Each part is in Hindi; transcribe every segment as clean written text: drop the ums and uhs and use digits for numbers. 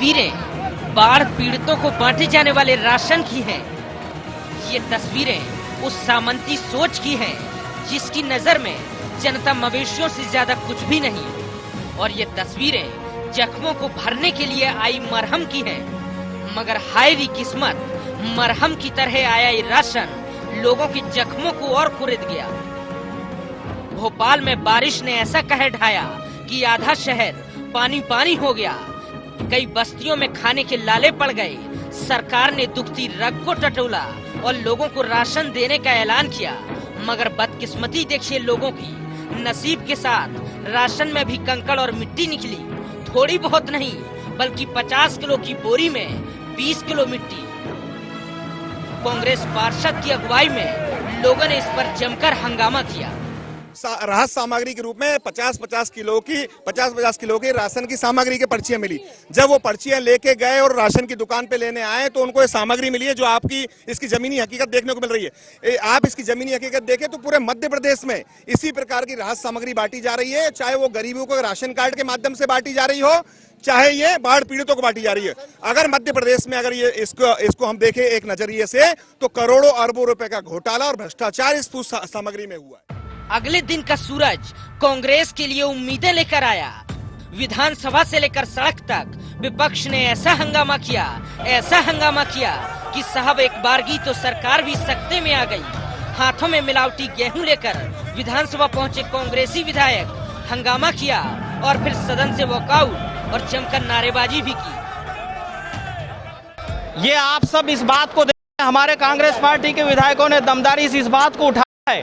तस्वीरें बाढ़ पीड़ितों को बांटे जाने वाले राशन की हैं। ये तस्वीरें उस सामंती सोच की हैं जिसकी नजर में जनता मवेशियों से ज्यादा कुछ भी नहीं, और ये तस्वीरें जख्मों को भरने के लिए आई मरहम की हैं। मगर हाय री किस्मत, मरहम की तरह आया ये राशन लोगों के जख्मों को और कुरेद गया। भोपाल में बारिश ने ऐसा कहर ढाया कि आधा शहर पानी पानी हो गया। कई बस्तियों में खाने के लाले पड़ गए। सरकार ने दुखती रग को टटोला और लोगों को राशन देने का ऐलान किया। मगर बदकिस्मती देखिए लोगों की, नसीब के साथ राशन में भी कंकड़ और मिट्टी निकली। थोड़ी बहुत नहीं बल्कि 50 किलो की बोरी में 20 किलो मिट्टी। कांग्रेस पार्षद की अगुवाई में लोगों ने इस पर जमकर हंगामा किया। राहत सामग्री के रूप में 50-50 किलो की राशन की सामग्री की पर्चियां मिली। जब वो पर्चियां लेके गए और राशन की दुकान पे लेने आए तो उनको ये सामग्री मिली है जो आपकी इसकी जमीनी हकीकत देखने को मिल रही है। आप इसकी जमीनी हकीकत देखें तो पूरे मध्य प्रदेश में इसी प्रकार की राहत सामग्री बांटी जा रही है, चाहे वो गरीबों को राशन कार्ड के माध्यम से बांटी जा रही हो, चाहे ये बाढ़ पीड़ितों को बांटी जा रही है। अगर मध्य प्रदेश में अगर ये इसको हम देखें एक नजरिए से तो करोड़ों अरबों रुपए का घोटाला और भ्रष्टाचार इस सामग्री में हुआ है। अगले दिन का सूरज कांग्रेस के लिए उम्मीदें लेकर आया। विधानसभा से लेकर सड़क तक विपक्ष ने ऐसा हंगामा किया कि साहब एक बारगी तो सरकार भी सकते में आ गई। हाथों में मिलावटी गेहूं लेकर विधानसभा पहुंचे कांग्रेसी विधायक हंगामा किया और फिर सदन से वॉकआउट और जमकर नारेबाजी भी की। ये आप सब इस बात को देखें, हमारे कांग्रेस पार्टी के विधायकों ने दमदारी से इस बात को उठाया है।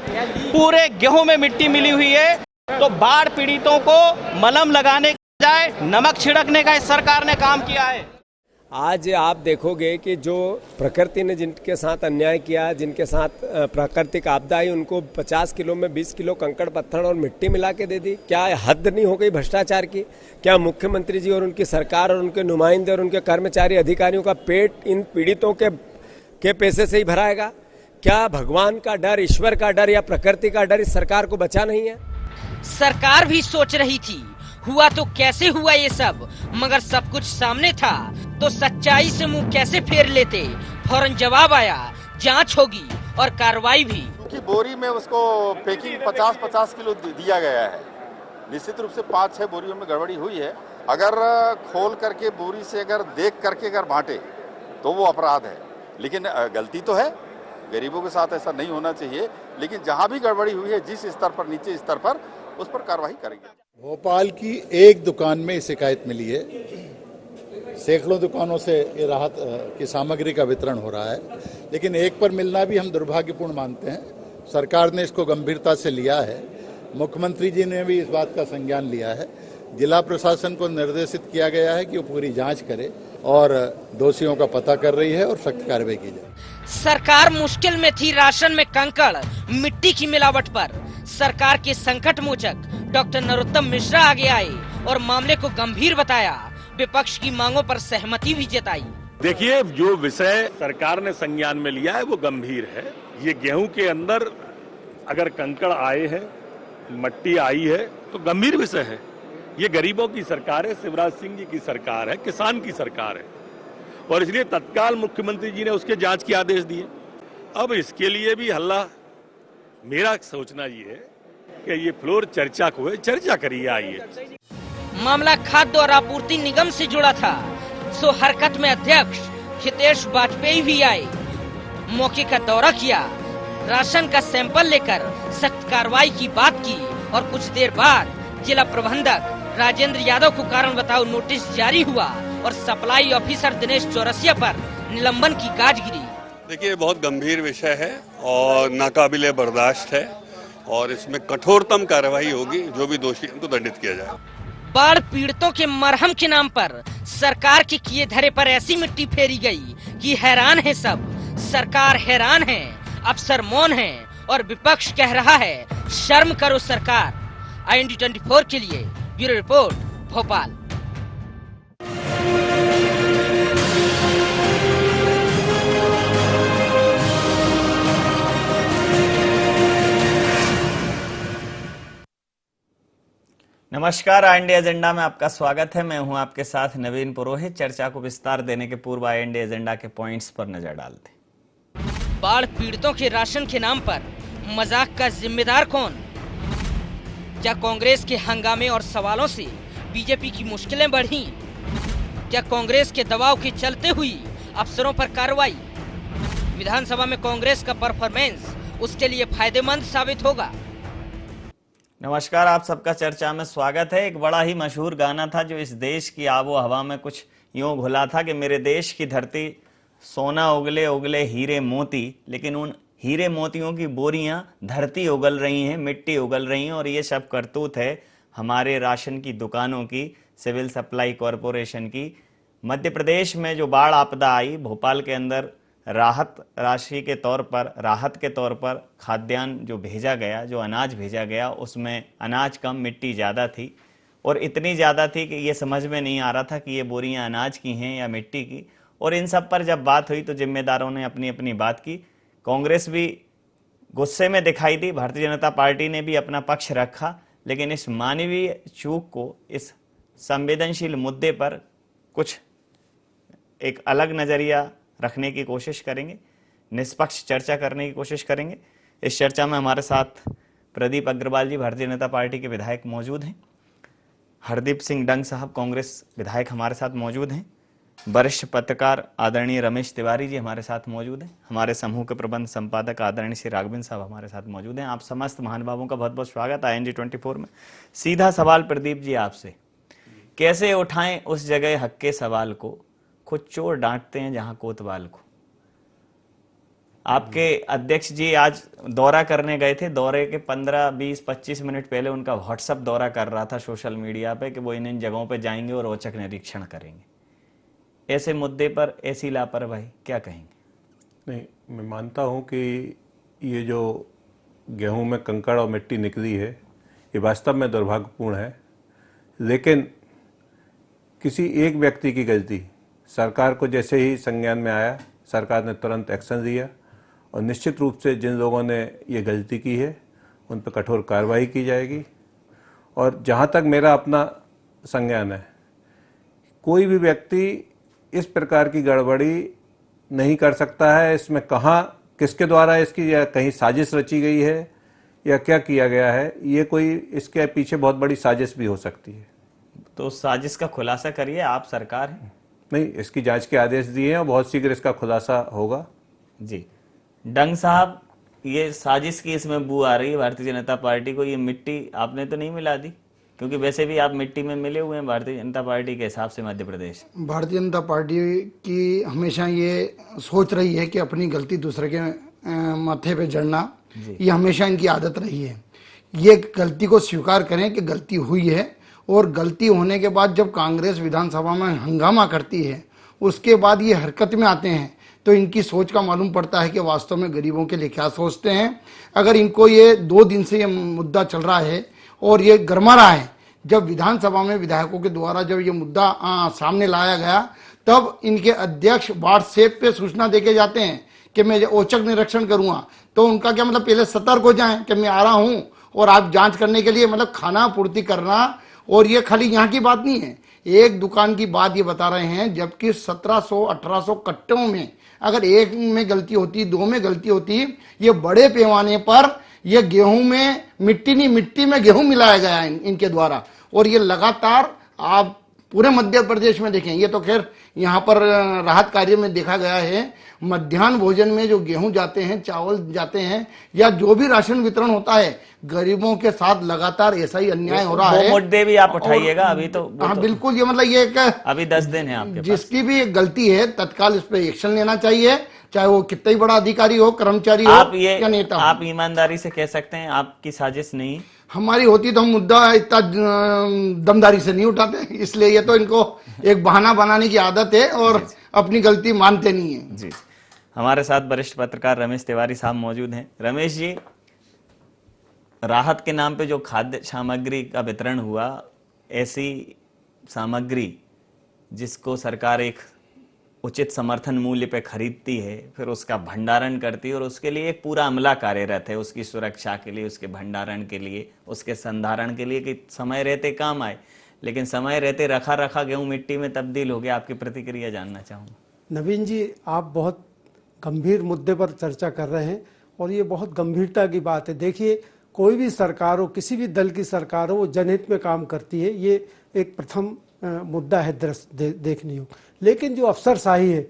पूरे गेहूं में मिट्टी मिली हुई है, तो बाढ़ पीड़ितों को मलहम लगाने के बजाय नमक छिड़कने का इस सरकार ने काम किया है। आज आप देखोगे कि जो प्रकृति ने जिनके साथ अन्याय किया, जिनके साथ प्राकृतिक आपदा आई, उनको 50 किलो में 20 किलो कंकड़ पत्थर और मिट्टी मिला के दे दी। क्या हद नहीं हो गई भ्रष्टाचार की? क्या मुख्यमंत्री जी और उनकी सरकार और उनके नुमाइंदे और उनके कर्मचारी अधिकारियों का पेट इन पीड़ितों के पैसे से ही भराएगा? क्या भगवान का डर, ईश्वर का डर या प्रकृति का डर इस सरकार को बचा नहीं है? सरकार भी सोच रही थी हुआ तो कैसे हुआ ये सब, मगर सब कुछ सामने था तो सच्चाई से मुंह कैसे फेर लेते। फौरन जवाब आया, जांच होगी और कार्रवाई भी। क्योंकि बोरी में उसको पैकिंग 50-50 किलो दिया गया है। निश्चित रूप से 5-6 बोरियों में गड़बड़ी हुई है। अगर खोल करके बोरी से अगर देख करके अगर बांटे तो वो अपराध है, लेकिन गलती तो है। गरीबों के साथ ऐसा नहीं होना चाहिए, लेकिन जहां भी गड़बड़ी हुई है, जिस स्तर पर, नीचे स्तर पर, उस पर कार्रवाई करेंगे। भोपाल की एक दुकान में शिकायत मिली है। सैकड़ों दुकानों से ये राहत की सामग्री का वितरण हो रहा है, लेकिन एक पर मिलना भी हम दुर्भाग्यपूर्ण मानते हैं। सरकार ने इसको गंभीरता से लिया है। मुख्यमंत्री जी ने भी इस बात का संज्ञान लिया है। जिला प्रशासन को निर्देशित किया गया है कि वो पूरी जांच करे और दोषियों का पता कर रही है और सख्त कार्रवाई की जाए। सरकार मुश्किल में थी राशन में कंकड़ मिट्टी की मिलावट पर। सरकार के संकट मोचक डॉक्टर नरोत्तम मिश्रा आगे आए और मामले को गंभीर बताया। विपक्ष की मांगों पर सहमति भी जताई। देखिए, जो विषय सरकार ने संज्ञान में लिया है वो गंभीर है। ये गेहूं के अंदर अगर कंकड़ आए हैं, मट्टी आई है तो गंभीर विषय है। ये गरीबों की सरकार है, शिवराज सिंह जी की सरकार है, किसान की सरकार है, और इसलिए तत्काल मुख्यमंत्री जी ने उसके जांच के आदेश दिए। अब इसके लिए भी हल्ला, मेरा सोचना ये है कि ये फ्लोर चर्चा को है, चर्चा करिए। आइए, मामला खाद्य और आपूर्ति निगम से जुड़ा था, सो हरकत में अध्यक्ष हितेश वाजपेयी भी आए। मौके का दौरा किया, राशन का सैंपल लेकर सख्त कार्रवाई की बात की और कुछ देर बाद जिला प्रबंधक राजेंद्र यादव को कारण बताओ नोटिस जारी हुआ और सप्लाई ऑफिसर दिनेश चौरसिया पर निलंबन की गाज गिरी। देखिए, बहुत गंभीर विषय है और नाकाबिले बर्दाश्त है और इसमें कठोरतम कार्रवाई होगी। जो भी दोषी है उनको दंडित किया जाए। बाढ़ पीड़ितों के मरहम के नाम पर सरकार के किए धरे पर ऐसी मिट्टी फेरी गई कि हैरान है सब। सरकार हैरान है, अफसर मौन है और विपक्ष कह रहा है शर्म करो सरकार। IND24 के लिए ब्यूरो रिपोर्ट, भोपाल। नमस्कार, आई एजेंडा में आपका स्वागत है। मैं हूं आपके साथ नवीन पुरोहित। चर्चा को विस्तार देने के पूर्व आई एजेंडा के पॉइंट्स पर नजर डालते। बाढ़ पीड़ितों के राशन के नाम पर मजाक का जिम्मेदार कौन? क्या कांग्रेस के हंगामे और सवालों से बीजेपी की मुश्किलें बढ़ी? क्या कांग्रेस के दबाव के चलते हुई अफसरों पर कार्रवाई? विधानसभा में कांग्रेस का परफॉर्मेंस उसके लिए फायदेमंद साबित होगा। नमस्कार, आप सबका चर्चा में स्वागत है। एक बड़ा ही मशहूर गाना था जो इस देश की आबो हवा में कुछ यूं घुला था कि मेरे देश की धरती सोना उगले उगले हीरे मोती, लेकिन उन हीरे मोतियों की बोरियां धरती उगल रही हैं, मिट्टी उगल रही हैं। और ये सब करतूत है हमारे राशन की दुकानों की, सिविल सप्लाई कॉरपोरेशन की। मध्य प्रदेश में जो बाढ़ आपदा आई, भोपाल के अंदर राहत राशि के तौर पर, राहत के तौर पर खाद्यान्न जो भेजा गया, जो अनाज भेजा गया, उसमें अनाज कम, मिट्टी ज़्यादा थी। और इतनी ज़्यादा थी कि ये समझ में नहीं आ रहा था कि ये बोरियां अनाज की हैं या मिट्टी की। और इन सब पर जब बात हुई तो जिम्मेदारों ने अपनी अपनी बात की। कांग्रेस भी गुस्से में दिखाई दी, भारतीय जनता पार्टी ने भी अपना पक्ष रखा। लेकिन इस मानवीय चूक को, इस संवेदनशील मुद्दे पर कुछ एक अलग नज़रिया रखने की कोशिश करेंगे, निष्पक्ष चर्चा करने की कोशिश करेंगे। इस चर्चा में हमारे साथ प्रदीप अग्रवाल जी, भारतीय जनता पार्टी के विधायक मौजूद हैं। हरदीप सिंह डंग साहब, कांग्रेस विधायक हमारे साथ मौजूद हैं। वरिष्ठ पत्रकार आदरणीय रमेश तिवारी जी हमारे साथ मौजूद हैं। हमारे समूह के प्रबंध संपादक आदरणीय श्री राघवेंद्र साहब हमारे साथ मौजूद हैं। आप समस्त महानुभावों का बहुत बहुत स्वागत है ING 24 में। सीधा सवाल प्रदीप जी आपसे, कैसे उठाएं उस जगह हक के सवाल को? खुद चोर डांटते हैं जहां कोतवाल को। आपके अध्यक्ष जी आज दौरा करने गए थे। दौरे के 15, 20, 25 मिनट पहले उनका व्हाट्सएप दौरा कर रहा था सोशल मीडिया पे कि वो इन जगहों पे जाएंगे और औचक निरीक्षण करेंगे। ऐसे मुद्दे पर ऐसी लापरवाही, क्या कहेंगे? नहीं, मैं मानता हूं कि ये जो गेहूं में कंकड़ और मिट्टी निकली है ये वास्तव में दुर्भाग्यपूर्ण है। लेकिन किसी एक व्यक्ति की गलती, सरकार को जैसे ही संज्ञान में आया, सरकार ने तुरंत एक्शन लिया और निश्चित रूप से जिन लोगों ने ये गलती की है उन पर कठोर कार्रवाई की जाएगी। और जहाँ तक मेरा अपना संज्ञान है, कोई भी व्यक्ति इस प्रकार की गड़बड़ी नहीं कर सकता है। इसमें कहाँ किसके द्वारा इसकी, या कहीं साजिश रची गई है या क्या किया गया है, ये कोई इसके पीछे बहुत बड़ी साजिश भी हो सकती है। तो साजिश का खुलासा करिए, आप सरकार हैं। नहीं, इसकी जांच के आदेश दिए हैं और बहुत शीघ्र इसका खुलासा होगा। जी डंग साहब, ये साजिश की इसमें बू आ रही है भारतीय जनता पार्टी को। ये मिट्टी आपने तो नहीं मिला दी, क्योंकि वैसे भी आप मिट्टी में मिले हुए हैं भारतीय जनता पार्टी के हिसाब से मध्य प्रदेश। भारतीय जनता पार्टी की हमेशा ये सोच रही है कि अपनी गलती दूसरे के माथे पे जड़ना, ये हमेशा इनकी आदत रही है। ये गलती को स्वीकार करें कि गलती हुई है, और गलती होने के बाद जब कांग्रेस विधानसभा में हंगामा करती है, उसके बाद ये हरकत में आते हैं, तो इनकी सोच का मालूम पड़ता है कि वास्तव में गरीबों के लिए क्या सोचते हैं। अगर इनको ये 2 दिन से ये मुद्दा चल रहा है और ये गरमा रहा है, जब विधानसभा में विधायकों के द्वारा जब ये मुद्दा सामने लाया गया, तब इनके अध्यक्ष व्हाट्सएप पे सूचना देके जाते हैं कि मैं औचक निरीक्षण करूंगा। तो उनका क्या मतलब, पहले सतर्क हो जाएं कि मैं आ रहा हूं और आप जांच करने के लिए, मतलब खाना पूर्ति करना। और ये खाली यहाँ की बात नहीं है, एक दुकान की बात ये बता रहे हैं, जबकि 1700-1800 कट्टों में अगर एक में गलती होती, 2 में गलती होती, ये बड़े पैमाने पर ये गेहूं में मिट्टी नहीं, मिट्टी में गेहूं मिलाया गया है इनके द्वारा। और ये लगातार आप पूरे मध्य प्रदेश में देखें, ये तो खैर यहाँ पर राहत कार्य में देखा गया है, मध्याह्न भोजन में जो गेहूं जाते हैं, चावल जाते हैं, या जो भी राशन वितरण होता है, गरीबों के साथ लगातार ऐसा ही अन्याय हो रहा है। मुद्दे भी आप उठाइएगा अभी तो। हाँ बिल्कुल, ये मतलब ये अभी 10 दिन है आपके जिसकी भी गलती है तत्काल इस पे एक्शन लेना चाहिए, चाहे वो कितना ही बड़ा अधिकारी हो, कर्मचारी हो या नेता हो। आप ईमानदारी से कह सकते हैं आपकी साजिश नहीं हमारी होती तो हम मुद्दा इतना दमदारी से नहीं उठाते। इसलिए ये तो इनको एक बहाना बनाने की आदत है और अपनी गलती मानते नहीं है। जी, हमारे साथ वरिष्ठ पत्रकार रमेश तिवारी साहब मौजूद हैं। रमेश जी, राहत के नाम पे जो खाद्य सामग्री का वितरण हुआ, ऐसी सामग्री जिसको सरकार एक उचित समर्थन मूल्य पे खरीदती है, फिर उसका भंडारण करती है और उसके लिए एक पूरा अमला कार्यरत है उसकी सुरक्षा के लिए, उसके भंडारण के लिए, उसके संधारण के लिए, कि समय रहते काम आए। लेकिन समय रहते रखा रखा गेहूं मिट्टी में तब्दील हो गया। आपकी प्रतिक्रिया जानना चाहूँगा। नवीन जी, आप बहुत गंभीर मुद्दे पर चर्चा कर रहे हैं और ये बहुत गंभीरता की बात है। देखिए, कोई भी सरकार हो, किसी भी दल की सरकार हो, वो जनहित में काम करती है, ये एक प्रथम मुद्दा है देखने योग। लेकिन जो अफसरशाही है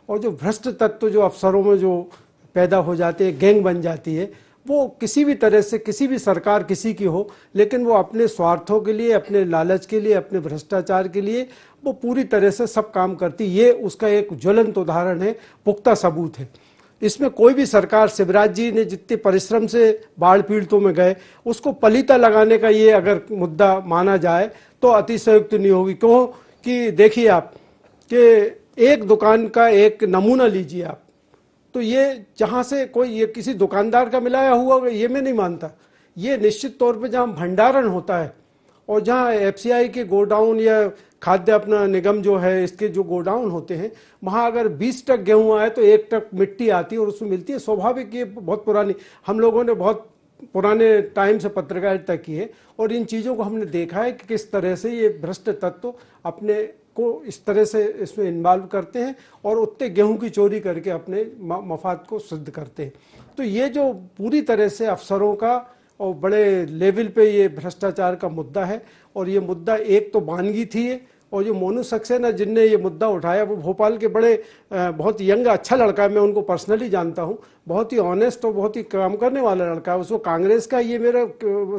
और जो भ्रष्ट तत्व जो अफसरों में जो पैदा हो जाते हैं, गैंग बन जाती है, वो किसी भी तरह से, किसी भी सरकार किसी की हो, लेकिन वो अपने स्वार्थों के लिए, अपने लालच के लिए, अपने भ्रष्टाचार के लिए वो पूरी तरह से सब काम करती। ये उसका एक ज्वलंत उदाहरण है, पुख्ता सबूत है। इसमें कोई भी सरकार, शिवराज जी ने जितने परिश्रम से बाढ़ पीड़ितों में गए, उसको पलीता लगाने का ये अगर मुद्दा माना जाए तो अतिशयोक्ति नहीं होगी। क्यों कि देखिए आप कि एक दुकान का एक नमूना लीजिए आप, तो ये जहाँ से कोई ये किसी दुकानदार का मिलाया हुआ ये मैं नहीं मानता। ये निश्चित तौर पे जहाँ भंडारण होता है और जहाँ एफसीआई के गोडाउन या खाद्य अपना निगम जो है इसके जो गोडाउन होते हैं, वहाँ अगर 20 टक गेहूँ आए तो 1 टक मिट्टी आती है और उसमें मिलती है। स्वाभाविक, ये बहुत पुरानी, हम लोगों ने बहुत पुराने टाइम से पत्रकारिता की है और इन चीज़ों को हमने देखा है कि किस तरह से ये भ्रष्ट तत्व अपने को इस तरह से इसमें इन्वॉल्व करते हैं और उतने गेहूं की चोरी करके अपने मफाद को सिद्ध करते हैं। तो ये जो पूरी तरह से अफसरों का और बड़े लेवल पे ये भ्रष्टाचार का मुद्दा है और ये मुद्दा एक तो बानगी थी और जो मोनू सक्सेना जिनने ये मुद्दा उठाया वो भोपाल के बड़े बहुत यंग अच्छा लड़का है, मैं उनको पर्सनली जानता हूँ, बहुत ही ऑनेस्ट और बहुत ही काम करने वाला लड़का है। उसको कांग्रेस का ये मेरा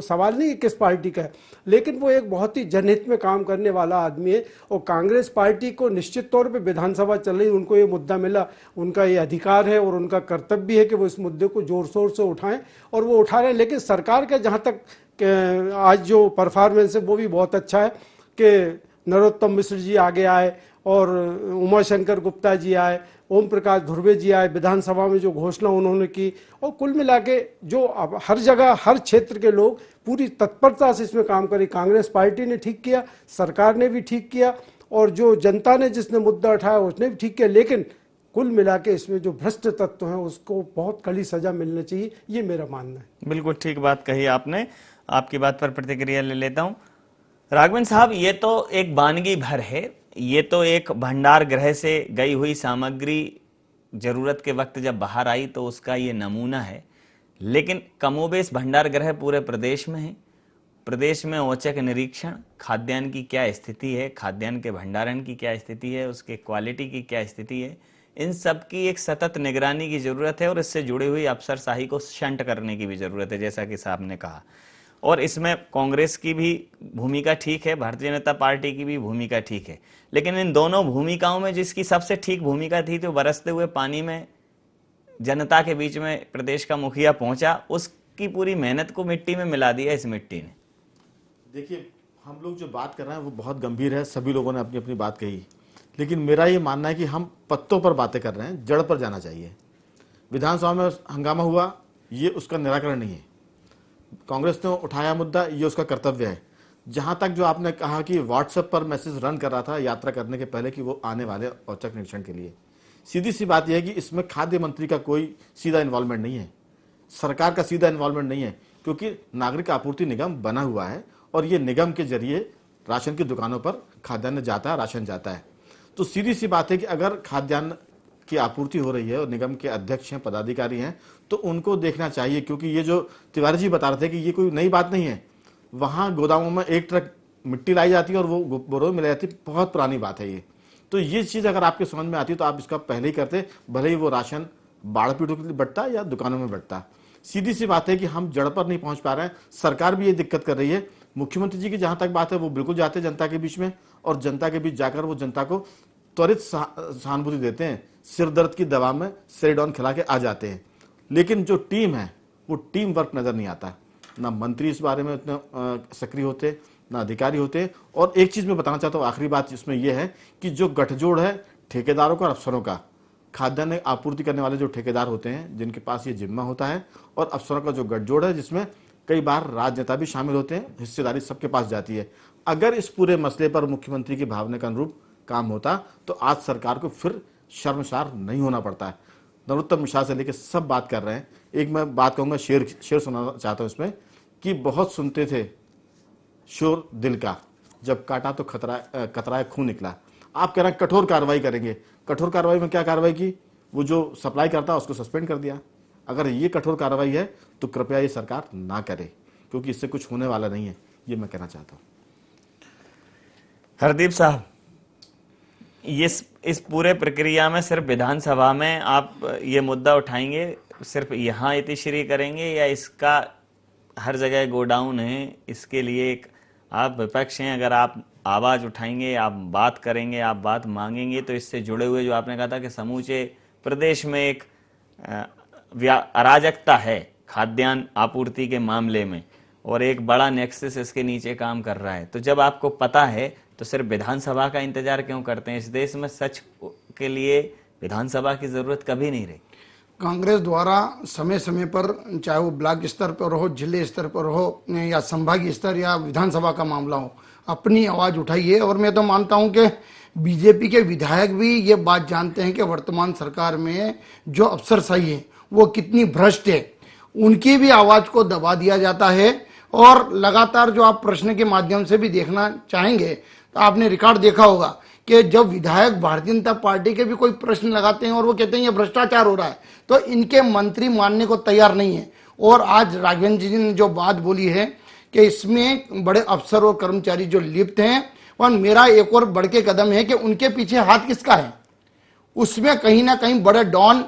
सवाल नहीं है किस पार्टी का है, लेकिन वो एक बहुत ही जनहित में काम करने वाला आदमी है और कांग्रेस पार्टी को निश्चित तौर पर विधानसभा चल रही, उनको ये मुद्दा मिला, उनका ये अधिकार है और उनका कर्तव्य है कि वो इस मुद्दे को जोर शोर से उठाएं और वो उठा रहे हैं। लेकिन सरकार का जहाँ तक आज जो परफॉर्मेंस है वो भी बहुत अच्छा है कि नरोत्तम मिश्र जी आगे आए और उमाशंकर गुप्ता जी आए, ओम प्रकाश धुर्वे जी आए, विधानसभा में जो घोषणा उन्होंने की और कुल मिला के जो अब हर जगह हर क्षेत्र के लोग पूरी तत्परता से इसमें काम करें। कांग्रेस पार्टी ने ठीक किया, सरकार ने भी ठीक किया और जो जनता ने जिसने मुद्दा उठाया उसने भी ठीक किया। लेकिन कुल मिला के इसमें जो भ्रष्ट तत्व हैं उसको बहुत कड़ी सजा मिलनी चाहिए, ये मेरा मानना है। बिल्कुल ठीक बात कही आपने। आपकी बात पर प्रतिक्रिया ले लेता हूँ। राघवन साहब, ये तो एक वानगी भर है, ये तो एक भंडार गृह से गई हुई सामग्री जरूरत के वक्त जब बाहर आई तो उसका ये नमूना है। लेकिन कमोबेश भंडार गृह पूरे प्रदेश में है। प्रदेश में औचक निरीक्षण, खाद्यान्न की क्या स्थिति है, खाद्यान्न के भंडारण की क्या स्थिति है, उसके क्वालिटी की क्या स्थिति है, इन सब की एक सतत निगरानी की जरूरत है और इससे जुड़ी हुई अफसरशाही को शंट करने की भी जरूरत है, जैसा कि साहब ने कहा। और इसमें कांग्रेस की भी भूमिका ठीक है, भारतीय जनता पार्टी की भी भूमिका ठीक है। लेकिन इन दोनों भूमिकाओं में जिसकी सबसे ठीक भूमिका थी तो बरसते हुए पानी में जनता के बीच में प्रदेश का मुखिया पहुंचा, उसकी पूरी मेहनत को मिट्टी में मिला दिया इस मिट्टी ने। देखिए, हम लोग जो बात कर रहे हैं वो बहुत गंभीर है, सभी लोगों ने अपनी अपनी बात कही, लेकिन मेरा ये मानना है कि हम पत्तों पर बातें कर रहे हैं, जड़ पर जाना चाहिए। विधानसभा में हंगामा हुआ, ये उसका निराकरण नहीं है। कांग्रेस ने उठाया मुद्दा, ये उसका कर्तव्य है। जहां तक जो आपने कहा कि व्हाट्सएप पर मैसेज रन कर रहा था यात्रा करने के पहले कि वो आने वाले औचक निरीक्षण के लिए, सीधी सी बात यह है कि इसमें खाद्य मंत्री का कोई सीधा इन्वॉल्वमेंट नहीं है, सरकार का सीधा इन्वॉल्वमेंट नहीं है, क्योंकि नागरिक आपूर्ति निगम बना हुआ है और ये निगम के जरिए राशन की दुकानों पर खाद्यान्न जाता है, राशन जाता है। तो सीधी सी बात है कि अगर खाद्यान्न की आपूर्ति हो रही है और निगम के अध्यक्ष हैं, पदाधिकारी हैं, तो उनको देखना चाहिए, क्योंकि ये जो तिवारी जी बता रहे थे कि ये कोई नई बात नहीं है। वहां गोदामों में 1 ट्रक मिट्टी लाई जाती है और वो बोरों में लाई जाती है, बहुत पुरानी बात है ये। तो ये चीज अगर आपके समझ में आती है तो आप इसका पहले ही करते, भले ही वो राशन बाढ़ पीड़ितों के लिए बंटता या दुकानों में बंटता। सीधी सी बात है कि हम जड़ पर नहीं पहुंच पा रहे हैं, सरकार भी ये दिक्कत कर रही है। मुख्यमंत्री जी की जहां तक बात है वो बिल्कुल जाते हैं जनता के बीच में और जनता के बीच जाकर वो जनता को त्वरित सहानुभूति देते हैं, सिर दर्द की दवा में सेरिडॉन खिला के आ जाते हैं। लेकिन जो टीम है वो टीम वर्क नजर नहीं आता, ना मंत्री इस बारे में उतने सक्रिय होते, ना अधिकारी होते। और एक चीज मैं बताना चाहता हूँ, आखिरी बात इसमें यह है कि जो गठजोड़ है ठेकेदारों का और अफसरों का, खाद्यान्न आपूर्ति करने वाले जो ठेकेदार होते हैं जिनके पास ये जिम्मा होता है, और अफसरों का जो गठजोड़ है जिसमें कई बार राजनेता भी शामिल होते हैं, हिस्सेदारी सबके पास जाती है। अगर इस पूरे मसले पर मुख्यमंत्री की भावना के अनुरूप काम होता तो आज सरकार को फिर शर्मसार नहीं होना पड़ता है। नरोत्तम मिश्रा से लेकर सब बात कर रहे हैं। एक मैं बात कहूंगा, शेर सुनाना चाहता हूं इसमें, कि बहुत सुनते थे शोर दिल का, जब काटा तो कतराए खून निकला। आप कह रहे हैं कठोर कार्रवाई करेंगे। कठोर कार्रवाई में क्या कार्रवाई की? वो जो सप्लाई करता है उसको सस्पेंड कर दिया। अगर ये कठोर कार्रवाई है तो कृपया ये सरकार ना करे, क्योंकि इससे कुछ होने वाला नहीं है, ये मैं कहना चाहता हूं। हरदीप साहब, इस पूरे प्रक्रिया में सिर्फ विधानसभा में आप ये मुद्दा उठाएंगे, सिर्फ यहाँ इतिश्री करेंगे, या इसका हर जगह गोडाउन है, इसके लिए एक आप विपक्ष हैं, अगर आप आवाज उठाएंगे, आप बात करेंगे, आप बात मांगेंगे, तो इससे जुड़े हुए जो आपने कहा था कि समूचे प्रदेश में एक अराजकता है खाद्यान्न आपूर्ति के मामले में, और एक बड़ा नेक्सस इसके नीचे काम कर रहा है, तो जब आपको पता है तो सिर्फ विधानसभा का इंतजार क्यों करते हैं? इस देश में सच के लिए विधानसभा की जरूरत कभी नहीं रही। कांग्रेस द्वारा समय समय पर, चाहे वो ब्लॉक स्तर पर हो, जिले स्तर पर हो, या संभागीय स्तर या विधानसभा का मामला हो, अपनी आवाज उठाई है। और मैं तो मानता हूं कि बीजेपी के विधायक भी ये बात जानते हैं कि वर्तमान सरकार में जो अफसरशाही है वो कितनी भ्रष्ट है। उनकी भी आवाज को दबा दिया जाता है। और लगातार जो आप प्रश्न के माध्यम से भी देखना चाहेंगे तो आपने रिकॉर्ड देखा होगा कि जब विधायक भारतीय जनता पार्टी के भी कोई प्रश्न लगाते हैं और वो कहते हैं ये भ्रष्टाचार हो रहा है, तो इनके मंत्री मानने को तैयार नहीं है। और आज राघवेंद्र जी ने जो बात बोली है कि इसमें बड़े अफसर और कर्मचारी जो लिप्त हैं, और मेरा एक और बढ़ के कदम है कि उनके पीछे हाथ किसका है? उसमें कहीं ना कहीं बड़े डॉन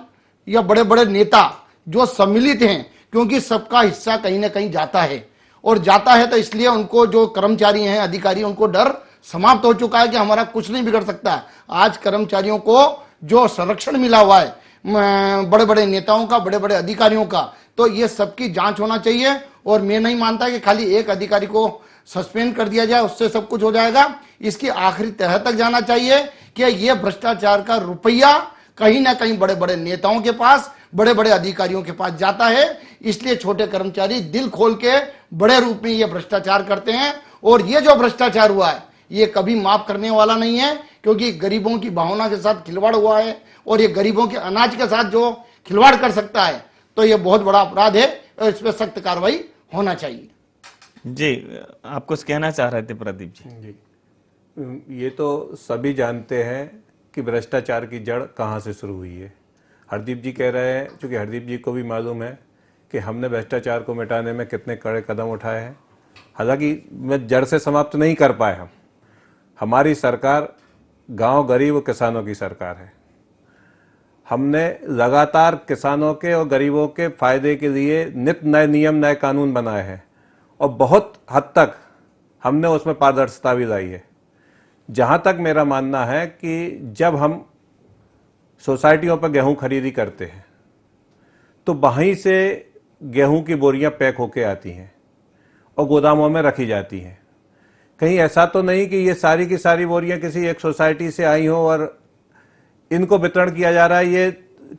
या बड़े बड़े नेता जो सम्मिलित हैं, क्योंकि सबका हिस्सा कहीं ना कहीं जाता है, और जाता है तो इसलिए उनको जो कर्मचारी हैं, अधिकारी, उनको डर समाप्त हो चुका है कि हमारा कुछ नहीं बिगड़ सकता। आज कर्मचारियों को जो संरक्षण मिला हुआ है बड़े बड़े नेताओं का, बड़े बड़े अधिकारियों का, तो ये सबकी जांच होना चाहिए। और मैं नहीं मानता कि खाली एक अधिकारी को सस्पेंड कर दिया जाए उससे सब कुछ हो जाएगा। इसकी आखिरी तह तक जाना चाहिए कि ये भ्रष्टाचार का रुपया कहीं ना कहीं बड़े बड़े नेताओं के पास, बड़े बड़े अधिकारियों के पास जाता है। इसलिए छोटे कर्मचारी दिल खोल के बड़े रूप में ये भ्रष्टाचार करते हैं। और ये जो भ्रष्टाचार हुआ है ये कभी माफ करने वाला नहीं है, क्योंकि गरीबों की भावना के साथ खिलवाड़ हुआ है, और ये गरीबों के अनाज के साथ जो खिलवाड़ कर सकता है तो ये बहुत बड़ा अपराध है, और इस पर सख्त कार्रवाई होना चाहिए। जी, आप कुछ कहना चाह रहे थे प्रदीप जी? जी, ये तो सभी जानते हैं कि भ्रष्टाचार की जड़ कहाँ से शुरू हुई है। हरदीप जी कह रहे हैं, क्योंकि हरदीप जी को भी मालूम है कि हमने भ्रष्टाचार को मिटाने में कितने कड़े कदम उठाए हैं। हालांकि मैं जड़ से समाप्त नहीं कर पाए। हमारी सरकार गांव, गरीब और किसानों की सरकार है। हमने लगातार किसानों के और गरीबों के फायदे के लिए नित नए नियम, नए कानून बनाए हैं, और बहुत हद तक हमने उसमें पारदर्शिता भी लाई है। जहां तक मेरा मानना है कि जब हम सोसाइटियों पर गेहूं खरीदी करते हैं तो वहीं से गेहूं की बोरियां पैक होके आती हैं और गोदामों में रखी जाती हैं। कहीं ऐसा तो नहीं कि ये सारी की सारी बोरियां किसी एक सोसाइटी से आई हो और इनको वितरण किया जा रहा है, ये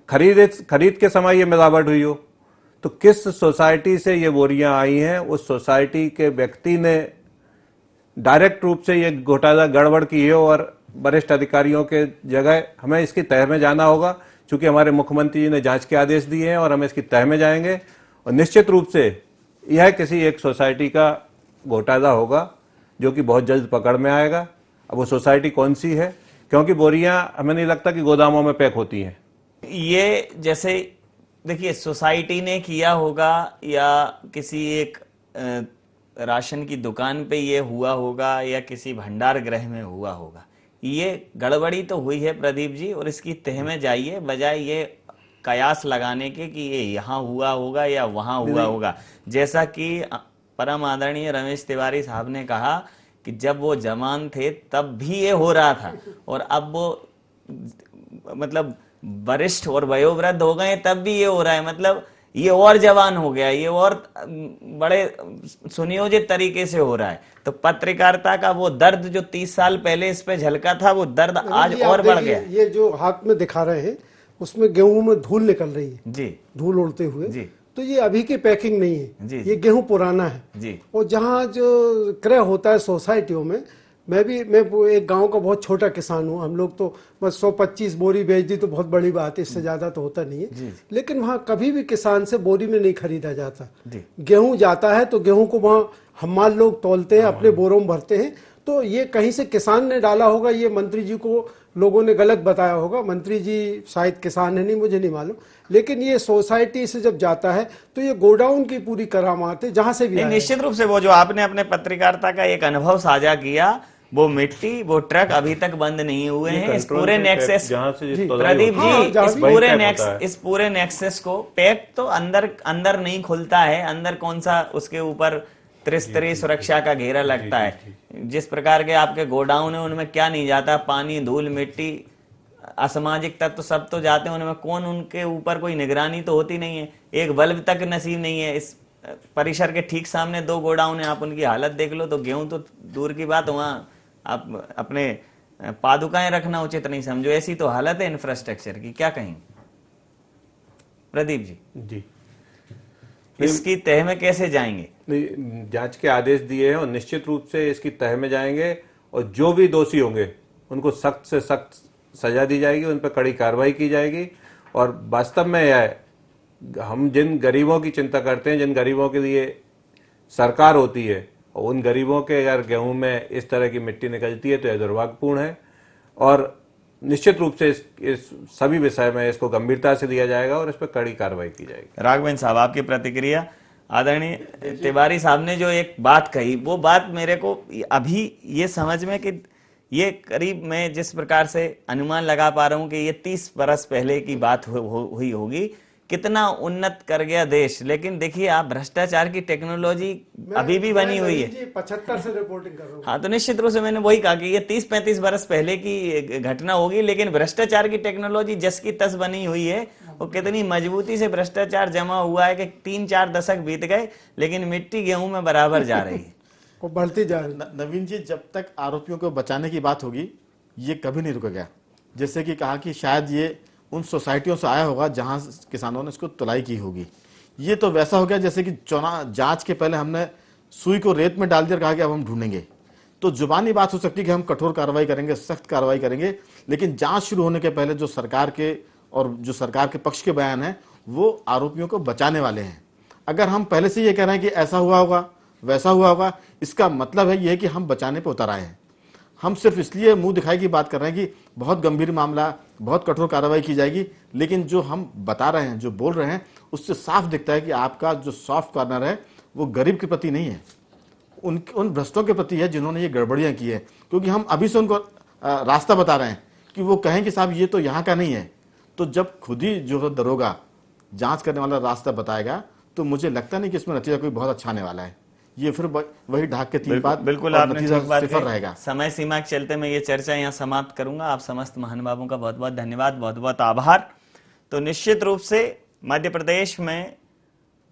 खरीद के समय ये मिलावट हुई हो। तो किस सोसाइटी से ये बोरियां आई हैं, उस सोसाइटी के व्यक्ति ने डायरेक्ट रूप से ये घोटाला गड़बड़ की है, और वरिष्ठ अधिकारियों के जगह हमें इसकी तह में जाना होगा। चूंकि हमारे मुख्यमंत्री जी ने जांच के आदेश दिए हैं और हम इसकी तह में जाएंगे, और निश्चित रूप से यह किसी एक सोसाइटी का घोटाला होगा जो कि बहुत जल्द पकड़ में आएगा। अब वो सोसाइटी कौन सी है, क्योंकि बोरियां हमें नहीं लगता कि गोदामों में पैक होती हैं। ये जैसे देखिए, सोसाइटी ने किया होगा या किसी एक राशन की दुकान पे ये हुआ होगा या किसी भंडार गृह में हुआ होगा, ये गड़बड़ी तो हुई है प्रदीप जी, और इसकी तह में जाइए, बजाय ये कयास लगाने के कि ये यहाँ हुआ होगा या वहां हुआ होगा। जैसा कि परम आदरणीय रमेश तिवारी साहब ने कहा कि जब वो जवान थे तब भी ये हो रहा था, और अब वो मतलब वरिष्ठ और वयोवृद्ध हो गए तब भी ये हो रहा है। मतलब ये और जवान हो गया, ये और बड़े सुनियोजित तरीके से हो रहा है। तो पत्रकारिता का वो दर्द जो 30 साल पहले इस पे झलका था, वो दर्द आज और बढ़ गया। ये जो हाथ में दिखा रहे हैं उसमें गेहूं में धूल निकल रही है जी, धूल उड़ते हुए जी। तो ये अभी की पैकिंग नहीं है जी, ये गेहूं पुराना है जी। और जहाँ जो क्रय होता है सोसाइटियों में, मैं वो एक गांव का बहुत छोटा किसान हूं। हम लोग तो बस 125 बोरी बेच दी तो बहुत बड़ी बात है, इससे ज्यादा तो होता नहीं है। लेकिन वहां कभी भी किसान से बोरी में नहीं खरीदा जाता। गेहूं जाता है तो गेहूं को वहां हमाल लोग तौलते हैं, अपने बोरों में भरते हैं। तो ये कहीं से किसान ने डाला होगा, ये मंत्री जी को लोगों ने गलत बताया होगा। मंत्री जी शायद किसान है, नहीं मुझे नहीं मालूम, लेकिन ये सोसाइटी से जब जाता है तो ये गोडाउन की पूरी करामात है, जहां से भी निश्चित रूप से वो जो आपने अपने पत्रकारिता का एक अनुभव साझा किया, वो मिट्टी, वो ट्रक अभी तक बंद नहीं हुए हैं। इस पूरे नेक्सेस, प्रदीप जी, इस पूरे नेक्सेस को पैक तो अंदर नहीं खुलता है। अंदर कौन सा उसके ऊपर त्रिस्तरीय सुरक्षा का घेरा लगता है। जिस प्रकार के आपके गोडाउन है उनमें क्या नहीं जाता, पानी, धूल, मिट्टी, असामाजिक तत्व तो सब तो जाते हैं उनमें। कौन उनके ऊपर कोई निगरानी तो होती नहीं है। एक बल्ब तक नसीब नहीं है। इस परिसर के ठीक सामने 2 गोडाउन है, आप उनकी हालत देख लो तो गेहूं तो दूर की बात, वहां आप अपने पादुकाएं रखना उचित नहीं समझो। ऐसी तो हालत है इंफ्रास्ट्रक्चर की, क्या कहें प्रदीप जी? इसकी तह में कैसे जाएंगे? जांच के आदेश दिए हैं और निश्चित रूप से इसकी तह में जाएंगे और जो भी दोषी होंगे उनको सख्त से सख्त सजा दी जाएगी, उन पर कड़ी कार्रवाई की जाएगी। और वास्तव में यह हम जिन गरीबों की चिंता करते हैं, जिन गरीबों के लिए सरकार होती है, और उन गरीबों के अगर गेहूं में इस तरह की मिट्टी निकलती है तो यह दुर्भाग्यपूर्ण है। और निश्चित रूप से इस सभी विषय में इसको गंभीरता से लिया जाएगा और इस पर कड़ी कार्रवाई की जाएगी। राघवेंद्र साहब, आपकी प्रतिक्रिया? आदरणीय तिवारी साहब ने जो एक बात कही, वो बात मेरे को अभी ये समझ में कि ये करीब मैं जिस प्रकार से अनुमान लगा पा रहा हूं कि ये 30 बरस पहले की बात हुई होगी। कितना उन्नत कर गया देश, लेकिन देखिए आप भ्रष्टाचार की टेक्नोलॉजी अभी भी बनी हुई है। 75 से रिपोर्टिंग कर रहा हूं। हाँ, तो निश्चित रूप से मैंने वही कहा कि ये 30-35 बरस पहले की घटना होगी, लेकिन भ्रष्टाचार की टेक्नोलॉजी जस की तस बनी हुई है। वो कितनी मजबूती से भ्रष्टाचार जमा हुआ है कि 3-4 दशक बीत गए, लेकिन मिट्टी गेहूं में बराबर जा रही है। वो बढ़ती जा रही। नवीन जी, जब तक आरोपियों को बचाने की बात होगी ये कभी नहीं रुकेगा। जैसे कि कहा कि शायद ये उन सोसाइटियों से आया होगा जहां किसानों ने इसको तुलाई की होगी। ये तो वैसा हो गया जैसे कि जांच के पहले हमने सुई को रेत में डाल दिया, कहा कि अब हम ढूंढेंगे। तो जुबानी बात हो सकती है कि हम कठोर कार्रवाई करेंगे, सख्त कार्रवाई करेंगे, लेकिन जांच शुरू होने के पहले जो सरकार के और जो सरकार के पक्ष के बयान है वो आरोपियों को बचाने वाले हैं। अगर हम पहले से ये कह रहे हैं कि ऐसा हुआ होगा, वैसा हुआ होगा, इसका मतलब है ये कि हम बचाने पर उतर आए हैं। हम सिर्फ इसलिए मुंह दिखाई की बात कर रहे हैं कि बहुत गंभीर मामला, बहुत कठोर कार्रवाई की जाएगी, लेकिन जो हम बता रहे हैं, जो बोल रहे हैं, उससे साफ दिखता है कि आपका जो सॉफ्ट कॉर्नर है वो गरीब के प्रति नहीं है, उन भ्रष्टों के प्रति है जिन्होंने ये गड़बड़ियां की है। क्योंकि हम अभी से उनको रास्ता बता रहे हैं कि वो कहें कि साहब ये तो यहाँ का नहीं है, तो जब खुद ही जो दरोगा जांच करने वाला रास्ता बताएगा तो मुझे लगता नहीं कि इसमें नतीजा कोई बहुत अच्छा आने वाला है। ये फिर वही ढाक के 3 बात, बिल्कुल आपने ठीक बात सिफर रहेगा। समय सीमा के चलते मैं ये चर्चा यहाँ समाप्त करूंगा। आप समस्त महानुभावों का बहुत बहुत धन्यवाद, बहुत बहुत आभार। तो निश्चित रूप से मध्य प्रदेश में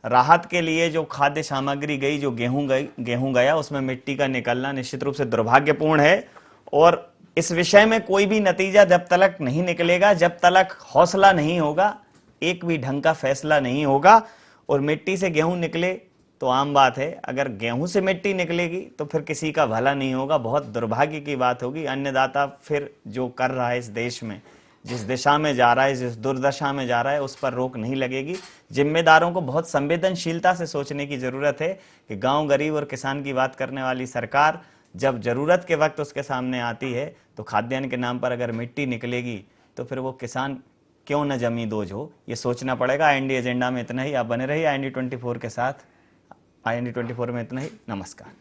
राहत के लिए जो खाद्य सामग्री गई, जो गेहूं गया, उसमें मिट्टी का निकलना निश्चित रूप से दुर्भाग्यपूर्ण है। और इस विषय में कोई भी नतीजा जब तक नहीं निकलेगा, जब तक हौसला नहीं होगा, एक भी ढंग का फैसला नहीं होगा। और मिट्टी से गेहूं निकले तो आम बात है, अगर गेहूं से मिट्टी निकलेगी तो फिर किसी का भला नहीं होगा, बहुत दुर्भाग्य की बात होगी। अन्नदाता फिर जो कर रहा है इस देश में, जिस दिशा में जा रहा है, जिस दुर्दशा में जा रहा है, उस पर रोक नहीं लगेगी। जिम्मेदारों को बहुत संवेदनशीलता से सोचने की जरूरत है कि गांव, गरीब और किसान की बात करने वाली सरकार जब जरूरत के वक्त उसके सामने आती है तो खाद्यान्न के नाम पर अगर मिट्टी निकलेगी तो फिर वो किसान क्यों न जमी दोज हो, ये सोचना पड़ेगा। IND एजेंडा में इतना ही। आप बने रहिए IND 24 के साथ। IND 24 में इतना ही। नमस्कार।